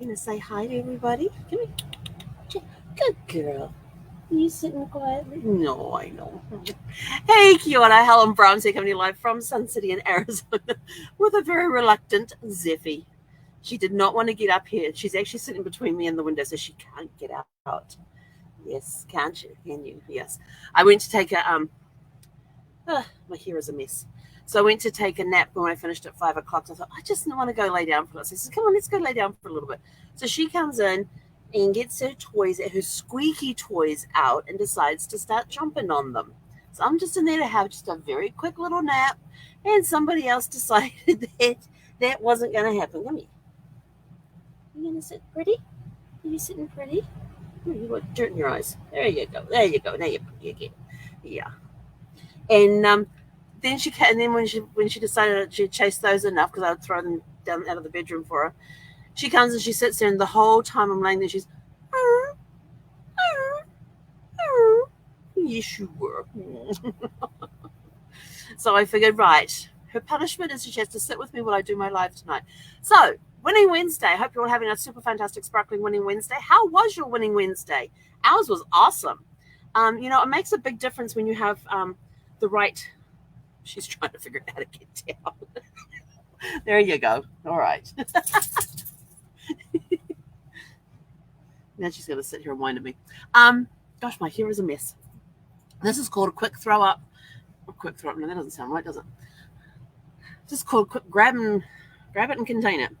gonna say hi to everybody? Come here. Good girl. Are you sitting quietly? No, I know. Hey, kia ora. Helen Brahms here, coming to you live from Sun City in Arizona with a very reluctant Zeffy. She did not want to get up here. She's actually sitting between me and the window, so she can't get out. Yes, can't you? Can you? Yes. I went to take my hair is a mess. So I went to take a nap when I finished at 5 o'clock. So I thought, I just want to go lay down for a little. So I said, come on, let's go lay down for a little bit. So she comes in and gets her toys, her squeaky toys out, and decides to start jumping on them. So I'm just in there to have just a very quick little nap, and somebody else decided that wasn't going to happen. Come here. You going to sit pretty? Are you sitting pretty? You got dirt in your eyes. There you go. There you go. Now you get. Yeah. And then when she decided she chased those enough, because I would throw them down out of the bedroom for her, she comes and she sits there, and the whole time I'm laying there, she's, yes, you were. So I figured, right, her punishment is she has to sit with me while I do my live tonight. So, Winning Wednesday. I hope you're all having a super fantastic, sparkling Winning Wednesday. How was your Winning Wednesday? Ours was awesome. It makes a big difference when you have the right. She's trying to figure out how to get down. There you go. All right. Now she's going to sit here and whine at me. Gosh, my hair is a mess. This is called a quick throw up. Quick throw up. No, that doesn't sound right, does it? This is called quick grab it and contain it.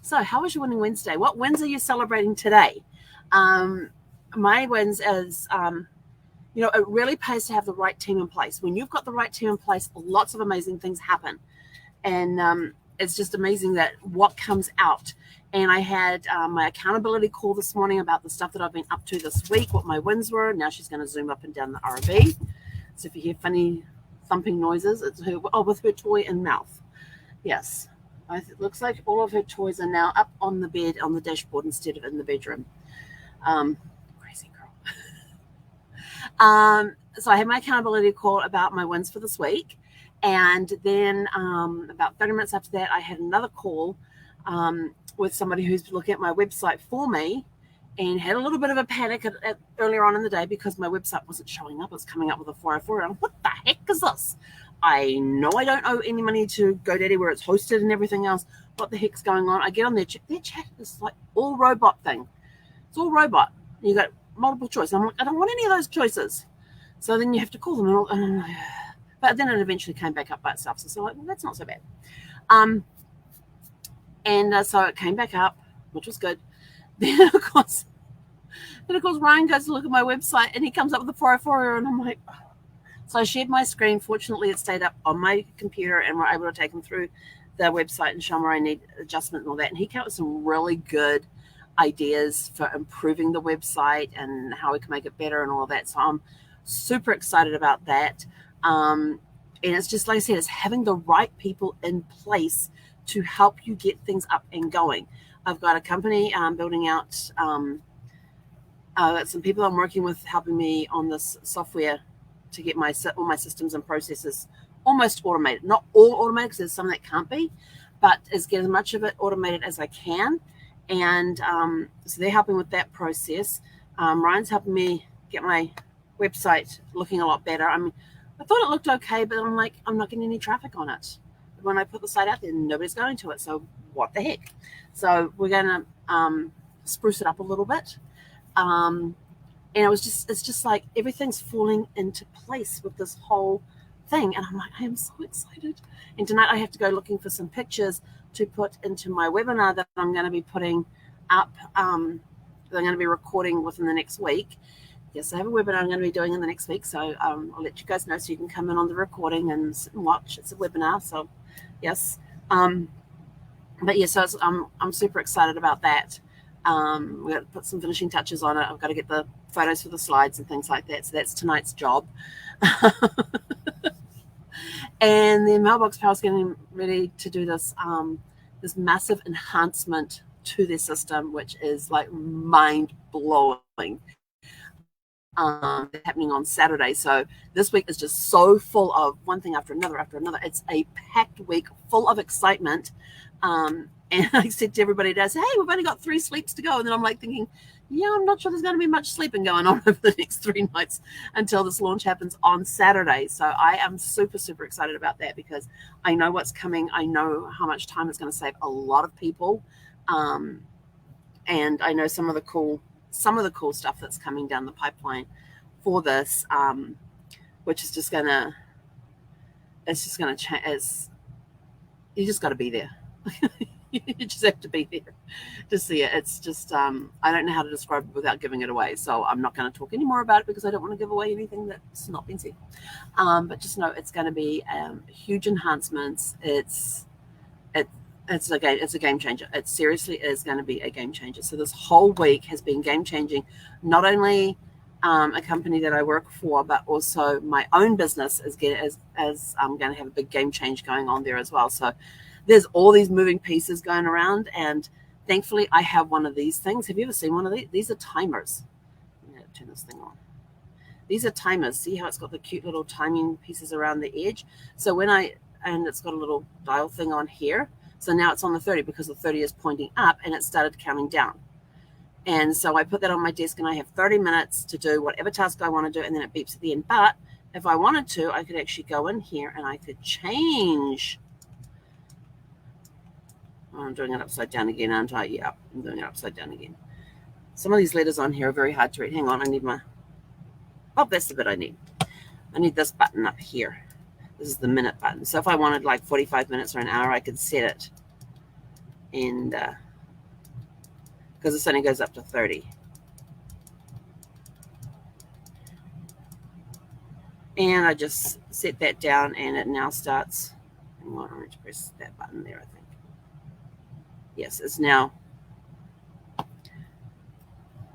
So how was your Winning Wednesday? What wins are you celebrating today? My wins is, it really pays to have the right team in place. When you've got the right team in place, lots of amazing things happen. And it's just amazing that what comes out. And I had my accountability call this morning about the stuff that I've been up to this week, what my wins were. Now she's going to zoom up and down the RV. So if you hear funny thumping noises, it's her, with her toy in mouth. Yes. It looks like all of her toys are now up on the bed, on the dashboard, instead of in the bedroom. Crazy girl. So I had my accountability call about my wins for this week. And then about 30 minutes after that, I had another call with somebody who's looking at my website for me, and had a little bit of a panic earlier on in the day because my website wasn't showing up. It was coming up with a 404. And I'm, what the heck is this? I know I don't owe any money to GoDaddy where it's hosted and everything else. What the heck's going on? I get on their chat. Their chat is like all robot thing. It's all robot. You got multiple choices. I'm like, I don't want any of those choices. So then you have to call them. But then it eventually came back up by itself. So I'm like, well, that's not so bad. So it came back up, which was good. Then of course, Ryan goes to look at my website, and he comes up with the 404 error, and I'm like, oh. So I shared my screen. Fortunately, it stayed up on my computer, and we're able to take him through the website and show him where I need adjustment and all that. And he came up with some really good ideas for improving the website and how we can make it better and all of that. So I'm super excited about that. And it's just, like I said, it's having the right people in place to help you get things up and going. I've got a company building out, some people I'm working with helping me on this software to get all my systems and processes almost automated. Not all automated, because there's some that can't be, but is get as much of it automated as I can. And so they're helping with that process. Ryan's helping me get my website looking a lot better. I mean, I thought it looked okay, but I'm like, I'm not getting any traffic on it. When I put the site out there, nobody's going to it. So what the heck? So we're going to spruce it up a little bit. And it's just like everything's falling into place with this whole thing. And I'm like, I am so excited. And tonight I have to go looking for some pictures to put into my webinar that I'm going to be putting up, that I'm going to be recording within the next week. Yes, I have a webinar I'm going to be doing in the next week. So I'll let you guys know so you can come in on the recording and sit and watch. It's a webinar. So yes. But yeah, so I'm super excited about that. We've got to put some finishing touches on it. I've got to get the photos for the slides and things like that. So that's tonight's job. And the Mailbox Power is getting ready to do this massive enhancement to their system, which is like mind-blowing. Happening on Saturday. So this week is just so full of one thing after another. It's a packed week full of excitement. And I said to everybody today, I said, hey, we've only got 3 sleeps to go. And then I'm like thinking, yeah, I'm not sure there's going to be much sleeping going on over the next 3 nights until this launch happens on Saturday. So I am super, super excited about that because I know what's coming. I know how much time it's going to save a lot of people. And I know some of the cool stuff that's coming down the pipeline for this, which is just gonna change. You just got to be there. You just have to be there to see it. It's just I don't know how to describe it without giving it away, so I'm not going to talk any more about it because I don't want to give away anything that's not been said. But just know it's going to be huge enhancements. It's a game changer. It seriously is going to be a game changer. So this whole week has been game changing. Not only a company that I work for, but also my own business is I'm going to have a big game change going on there as well. So there's all these moving pieces going around, and thankfully I have one of these things. Have you ever seen one of these? These are timers. I'm going to turn this thing on. These are timers. See how it's got the cute little timing pieces around the edge? So and it's got a little dial thing on here. So now it's on the 30 because the 30 is pointing up and it started counting down. And so I put that on my desk and I have 30 minutes to do whatever task I want to do, and then it beeps at the end. But if I wanted to, I could actually go in here and I could change. Oh, I'm doing it upside down again, aren't I? Yeah, I'm doing it upside down again. Some of these letters on here are very hard to read. Hang on, I need that's the bit I need. I need this button up here. This is the minute button. So if I wanted like 45 minutes or an hour, I could set it. And because this only goes up to 30. And I just set that down and it now starts. Hang on, I'm going to press that button there, I think. Yes, it's now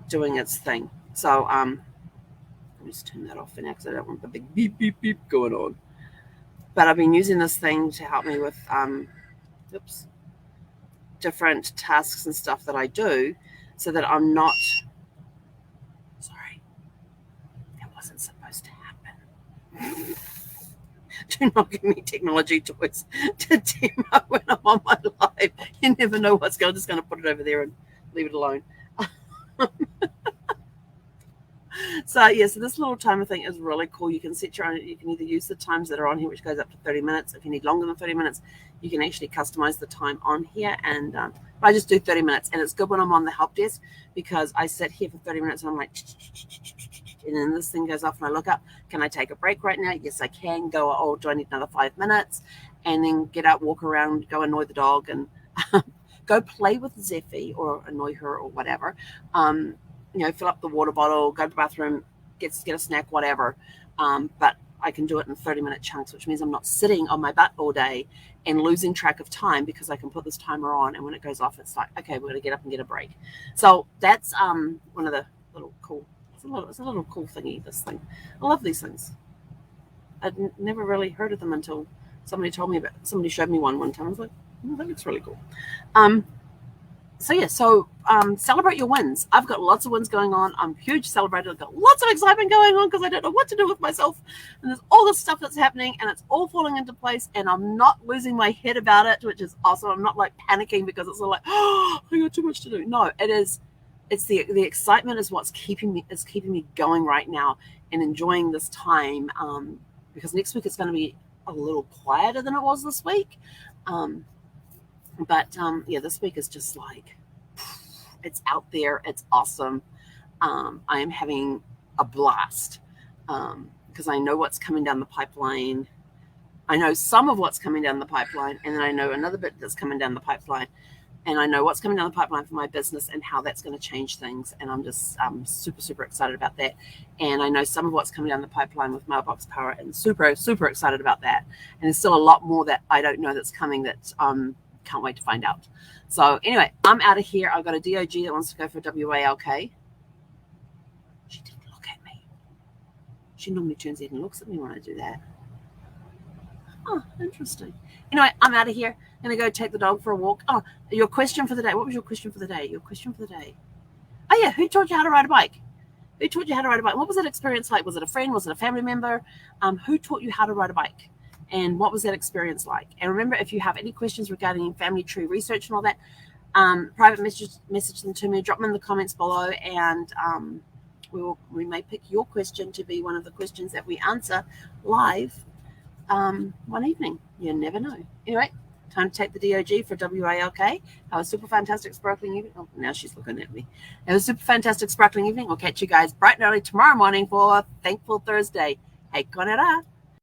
doing its thing. So let me just turn that off for now because I don't want the big beep, beep, beep going on. But I've been using this thing to help me with different tasks and stuff that I do so that I'm not, sorry, that wasn't supposed to happen. Do not give me technology toys to demo when I'm on my live. You never know what's going on. I'm just going to put it over there and leave it alone. So this little timer thing is really cool. You can set your own. You can either use the times that are on here, which goes up to 30 minutes. If you need longer than 30 minutes, you can actually customize the time on here. And I just do 30 minutes, and it's good when I'm on the help desk because I sit here for 30 minutes and I'm like, and then this thing goes off and I look up. Can I take a break right now? Yes, I can. Go. Oh, do I need another 5 minutes? And then get out, walk around, go annoy the dog, and go play with Zeffie or annoy her or whatever. Fill up the water bottle, go to the bathroom, get a snack, whatever. But I can do it in 30-minute chunks, which means I'm not sitting on my butt all day and losing track of time because I can put this timer on, and when it goes off, it's like, okay, we're going to get up and get a break. So that's one of the little cool, it's a little cool thingy, this thing. I love these things. I'd never really heard of them until somebody showed me one time. I was like, that looks really cool. So celebrate your wins. I've got lots of wins going on. I'm a huge celebrator. I've got lots of excitement going on because I don't know what to do with myself. And there's all this stuff that's happening and it's all falling into place and I'm not losing my head about it, which is awesome. I'm not like panicking because it's all like, oh, I got too much to do. No, it's the excitement is what's keeping me going right now and enjoying this time. Because next week it's going to be a little quieter than it was this week. But this week is just like, it's out there. It's awesome. I am having a blast because I know what's coming down the pipeline. I know some of what's coming down the pipeline, and then I know another bit that's coming down the pipeline, and I know what's coming down the pipeline for my business and how that's going to change things. And I'm super, super excited about that. And I know some of what's coming down the pipeline with Mailbox Power and super, super excited about that. And there's still a lot more that I don't know that's coming that can't wait to find out. So anyway, I'm out of here. I've got a DOG that wants to go for WALK. She didn't look at me. She normally turns her head and looks at me when I do that. Oh, interesting. Anyway, I'm out of here. I'm going to go take the dog for a walk. Oh, your question for the day. What was your question for the day? Oh, yeah. Who taught you how to ride a bike? What was that experience like? Was it a friend? Was it a family member? Who taught you how to ride a bike? And what was that experience like? And remember, if you have any questions regarding family tree research and all that, private message them to me, drop them in the comments below, and we may pick your question to be one of the questions that we answer live one evening. You never know. Anyway, time to take the DOG for WALK. Have a super fantastic sparkling evening. Oh, now she's looking at me. Have a super fantastic sparkling evening. We'll catch you guys bright and early tomorrow morning for Thankful Thursday. Hey, konera.